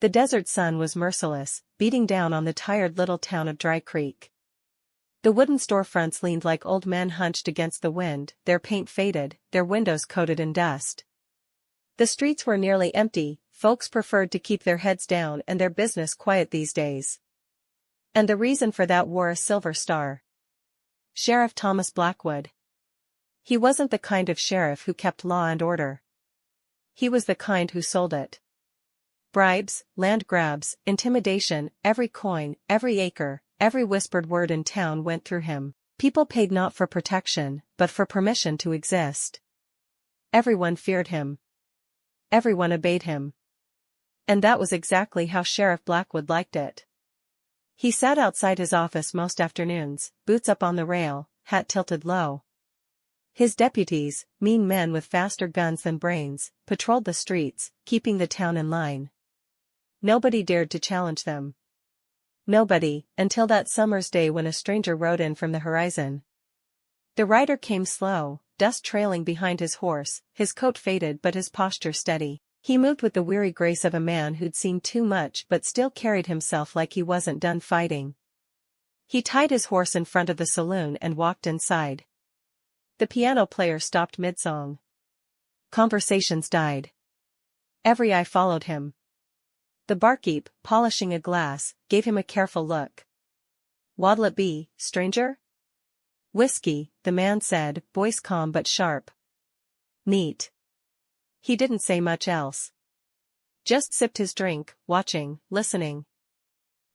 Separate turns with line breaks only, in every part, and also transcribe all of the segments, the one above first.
The desert sun was merciless, beating down on the tired little town of Dry Creek. The wooden storefronts leaned like old men hunched against the wind, their paint faded, their windows coated in dust. The streets were nearly empty, folks preferred to keep their heads down and their business quiet these days. And the reason for that wore a silver star. Sheriff Thomas Blackwood. He wasn't the kind of sheriff who kept law and order. He was the kind who sold it. Bribes, land grabs, intimidation, every coin, every acre, every whispered word in town went through him. People paid not for protection, but for permission to exist. Everyone feared him. Everyone obeyed him. And that was exactly how Sheriff Blackwood liked it. He sat outside his office most afternoons, boots up on the rail, hat tilted low. His deputies, mean men with faster guns than brains, patrolled the streets, keeping the town in line. Nobody dared to challenge them. Nobody, until that summer's day when a stranger rode in from the horizon. The rider came slow, dust trailing behind his horse, his coat faded but his posture steady. He moved with the weary grace of a man who'd seen too much but still carried himself like he wasn't done fighting. He tied his horse in front of the saloon and walked inside. The piano player stopped mid-song. Conversations died. Every eye followed him. The barkeep, polishing a glass, gave him a careful look. "What'll it be, stranger?" "Whiskey," the man said, voice calm but sharp. "Neat." He didn't say much else. Just sipped his drink, watching, listening.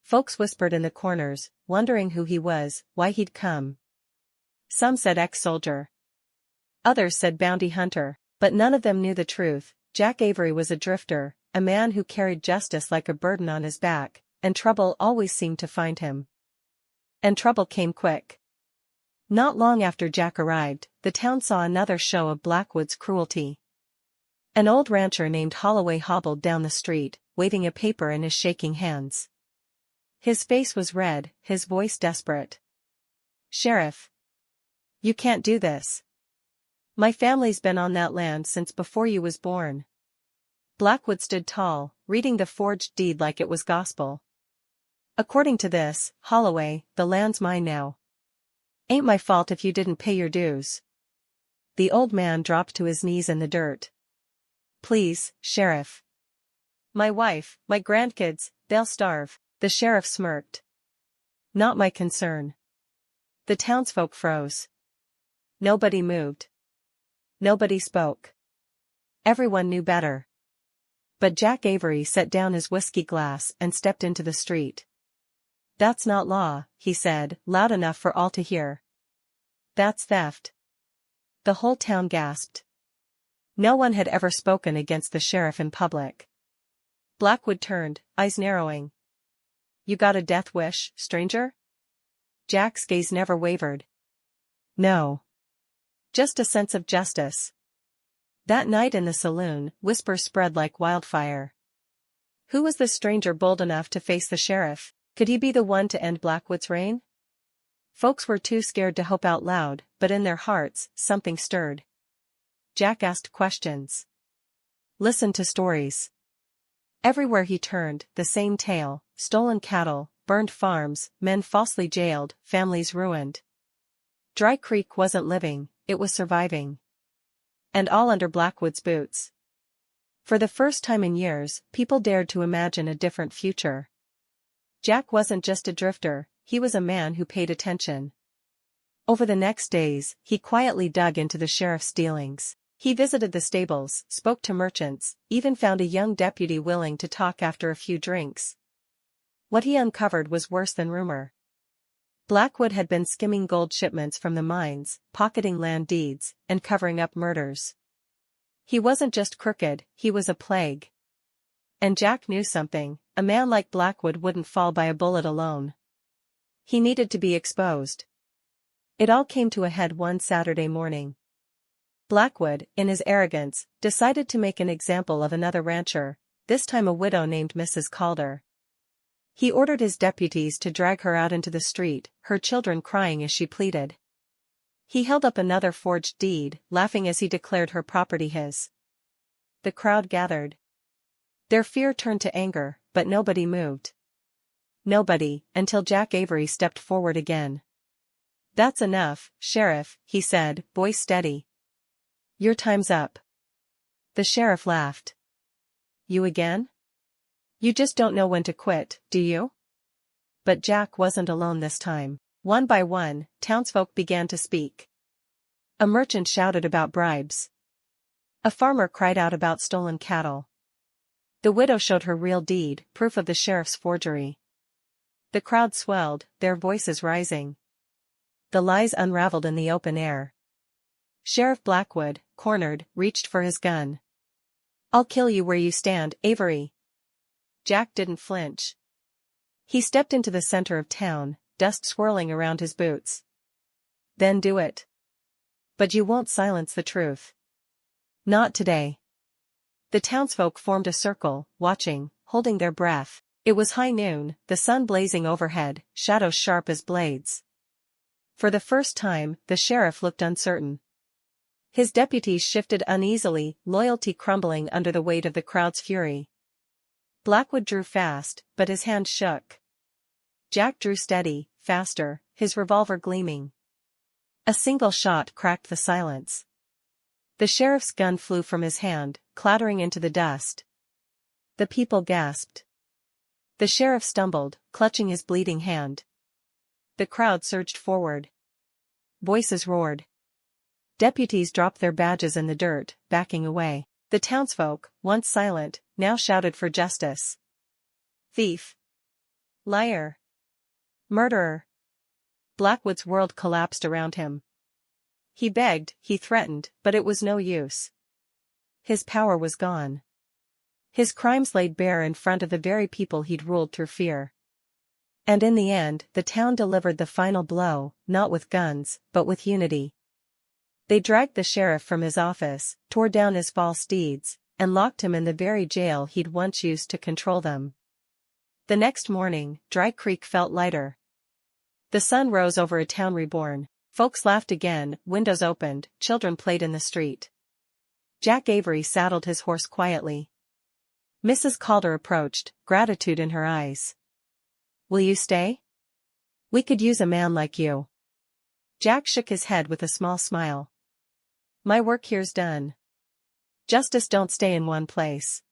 Folks whispered in the corners, wondering who he was, why he'd come. Some said ex-soldier. Others said bounty hunter, but none of them knew the truth. Jack Avery was a drifter, a man who carried justice like a burden on his back, and trouble always seemed to find him. And trouble came quick. Not long after Jack arrived, the town saw another show of Blackwood's cruelty. An old rancher named Holloway hobbled down the street, waving a paper in his shaking hands. His face was red, his voice desperate. "Sheriff. You can't do this. My family's been on that land since before you was born." Blackwood stood tall, reading the forged deed like it was gospel. "According to this, Holloway, the land's mine now. Ain't my fault if you didn't pay your dues." The old man dropped to his knees in the dirt. "Please, Sheriff. My wife, my grandkids, they'll starve." The sheriff smirked. "Not my concern." The townsfolk froze. Nobody moved. Nobody spoke. Everyone knew better. But Jack Avery set down his whiskey glass and stepped into the street. "That's not law," he said, loud enough for all to hear. "That's theft." The whole town gasped. No one had ever spoken against the sheriff in public. Blackwood turned, eyes narrowing. "You got a death wish, stranger?" Jack's gaze never wavered. "No. Just a sense of justice." That night in the saloon, whispers spread like wildfire. Who was the stranger bold enough to face the sheriff? Could he be the one to end Blackwood's reign? Folks were too scared to hope out loud, but in their hearts, something stirred. Jack asked questions. Listened to stories. Everywhere he turned, the same tale: stolen cattle, burned farms, men falsely jailed, families ruined. Dry Creek wasn't living, it was surviving. And all under Blackwood's boots. For the first time in years, people dared to imagine a different future. Jack wasn't just a drifter, he was a man who paid attention. Over the next days, he quietly dug into the sheriff's dealings. He visited the stables, spoke to merchants, even found a young deputy willing to talk after a few drinks. What he uncovered was worse than rumor. Blackwood had been skimming gold shipments from the mines, pocketing land deeds, and covering up murders. He wasn't just crooked, he was a plague. And Jack knew something: a man like Blackwood wouldn't fall by a bullet alone. He needed to be exposed. It all came to a head one Saturday morning. Blackwood, in his arrogance, decided to make an example of another rancher, this time a widow named Mrs. Calder. He ordered his deputies to drag her out into the street, her children crying as she pleaded. He held up another forged deed, laughing as he declared her property his. The crowd gathered. Their fear turned to anger, but nobody moved. Nobody, until Jack Avery stepped forward again. "That's enough, Sheriff," he said, voice steady. "Your time's up." The sheriff laughed. "You again? You just don't know when to quit, do you?" But Jack wasn't alone this time. One by one, townsfolk began to speak. A merchant shouted about bribes. A farmer cried out about stolen cattle. The widow showed her real deed, proof of the sheriff's forgery. The crowd swelled, their voices rising. The lies unraveled in the open air. Sheriff Blackwood, cornered, reached for his gun. "I'll kill you where you stand, Avery." Jack didn't flinch. He stepped into the center of town, dust swirling around his boots. "Then do it. But you won't silence the truth. Not today." The townsfolk formed a circle, watching, holding their breath. It was high noon, the sun blazing overhead, shadows sharp as blades. For the first time, the sheriff looked uncertain. His deputies shifted uneasily, loyalty crumbling under the weight of the crowd's fury. Blackwood drew fast, but his hand shook. Jack drew steady, faster, his revolver gleaming. A single shot cracked the silence. The sheriff's gun flew from his hand, clattering into the dust. The people gasped. The sheriff stumbled, clutching his bleeding hand. The crowd surged forward. Voices roared. Deputies dropped their badges in the dirt, backing away. The townsfolk, once silent, now shouted for justice. "Thief! Liar! Murderer!" Blackwood's world collapsed around him. He begged, he threatened, but it was no use. His power was gone. His crimes laid bare in front of the very people he'd ruled through fear. And in the end, the town delivered the final blow, not with guns, but with unity. They dragged the sheriff from his office, tore down his false deeds, and locked him in the very jail he'd once used to control them. The next morning, Dry Creek felt lighter. The sun rose over a town reborn. Folks laughed again, windows opened, children played in the street. Jack Avery saddled his horse quietly. Mrs. Calder approached, gratitude in her eyes. "Will you stay? We could use a man like you." Jack shook his head with a small smile. "My work here's done. Justice don't stay in one place.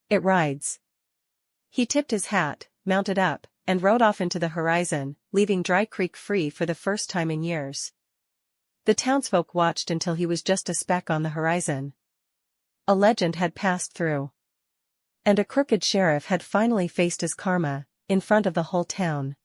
It rides." He tipped his hat, mounted up, and rode off into the horizon, leaving Dry Creek free for the first time in years. The townsfolk watched until he was just a speck on the horizon. A legend had passed through. And a crooked sheriff had finally faced his karma, in front of the whole town.